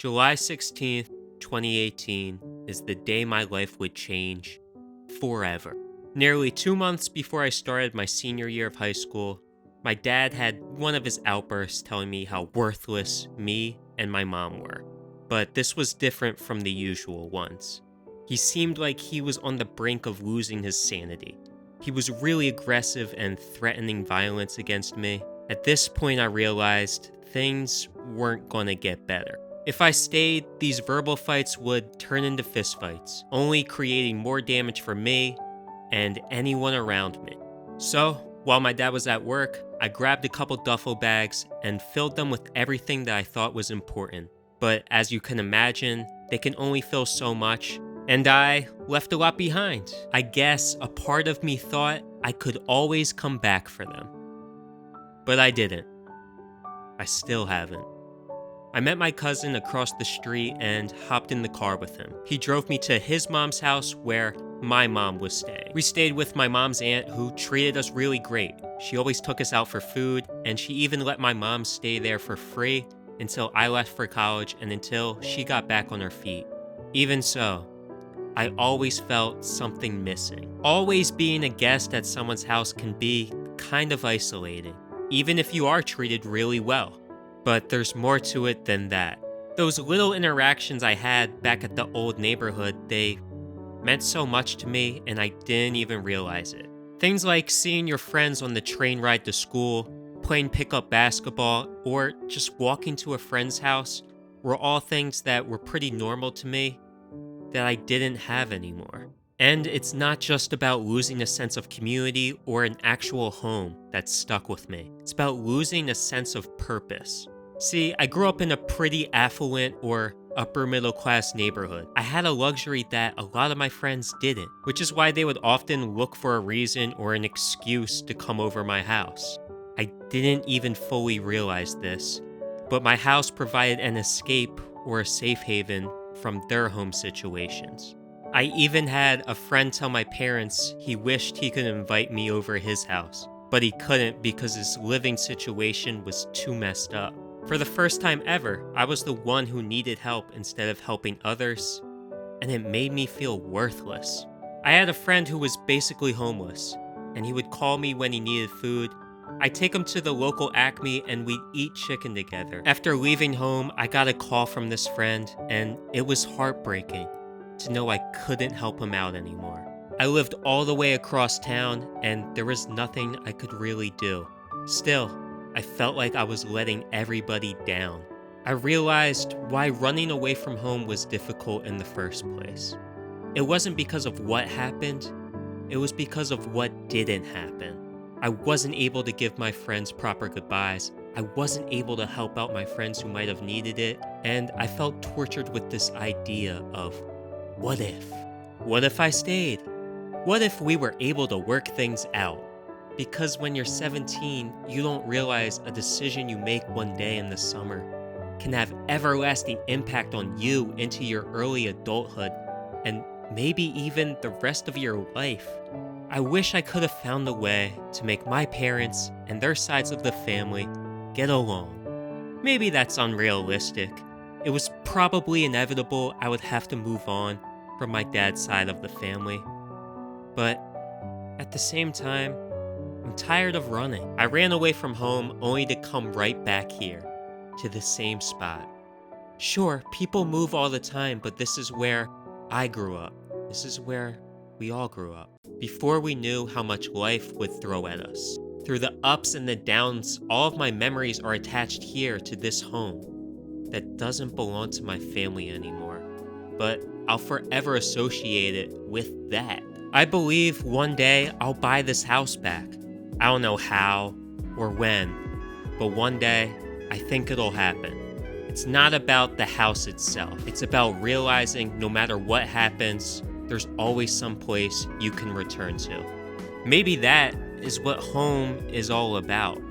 July 16th, 2018 is the day my life would change forever. Nearly 2 months before I started my senior year of high school, my dad had one of his outbursts telling me how worthless me and my mom were. But this was different from the usual ones. He seemed like he was on the brink of losing his sanity. He was really aggressive and threatening violence against me. At this point, I realized things weren't gonna get better. If I stayed, these verbal fights would turn into fistfights, only creating more damage for me and anyone around me. So, while my dad was at work, I grabbed a couple duffel bags and filled them with everything that I thought was important. But as you can imagine, they can only fill so much, and I left a lot behind. I guess a part of me thought I could always come back for them. But I didn't. I still haven't. I met my cousin across the street and hopped in the car with him. He drove me to his mom's house where my mom was staying. We stayed with my mom's aunt who treated us really great. She always took us out for food, and she even let my mom stay there for free until I left for college and until she got back on her feet. Even so, I always felt something missing. Always being a guest at someone's house can be kind of isolating, even if you are treated really well. But there's more to it than that. Those little interactions I had back at the old neighborhood, they meant so much to me and I didn't even realize it. Things like seeing your friends on the train ride to school, playing pickup basketball, or just walking to a friend's house were all things that were pretty normal to me that I didn't have anymore. And it's not just about losing a sense of community or an actual home that stuck with me. It's about losing a sense of purpose. See, I grew up in a pretty affluent or upper middle class neighborhood. I had a luxury that a lot of my friends didn't, which is why they would often look for a reason or an excuse to come over my house. I didn't even fully realize this, but my house provided an escape or a safe haven from their home situations. I even had a friend tell my parents he wished he could invite me over his house, but he couldn't because his living situation was too messed up. For the first time ever, I was the one who needed help instead of helping others, and it made me feel worthless. I had a friend who was basically homeless, and he would call me when he needed food. I'd take him to the local Acme and we'd eat chicken together. After leaving home, I got a call from this friend, and it was heartbreaking to know I couldn't help him out anymore. I lived all the way across town, and there was nothing I could really do. Still, I felt like I was letting everybody down. I realized why running away from home was difficult in the first place. It wasn't because of what happened, it was because of what didn't happen. I wasn't able to give my friends proper goodbyes. I wasn't able to help out my friends who might have needed it, and I felt tortured with this idea of, what if? What if I stayed? What if we were able to work things out? Because when you're 17, you don't realize a decision you make one day in the summer can have everlasting impact on you into your early adulthood and maybe even the rest of your life. I wish I could have found a way to make my parents and their sides of the family get along. Maybe that's unrealistic. It was probably inevitable I would have to move on from my dad's side of the family. But at the same time, I'm tired of running. I ran away from home only to come right back here, to the same spot. Sure, people move all the time, but this is where I grew up. This is where we all grew up. Before we knew how much life would throw at us. Through the ups and the downs, all of my memories are attached here to this home that doesn't belong to my family anymore. But I'll forever associate it with that. I believe one day I'll buy this house back. I don't know how or when, but one day I think it'll happen. It's not about the house itself. It's about realizing no matter what happens, there's always some place you can return to. Maybe that is what home is all about.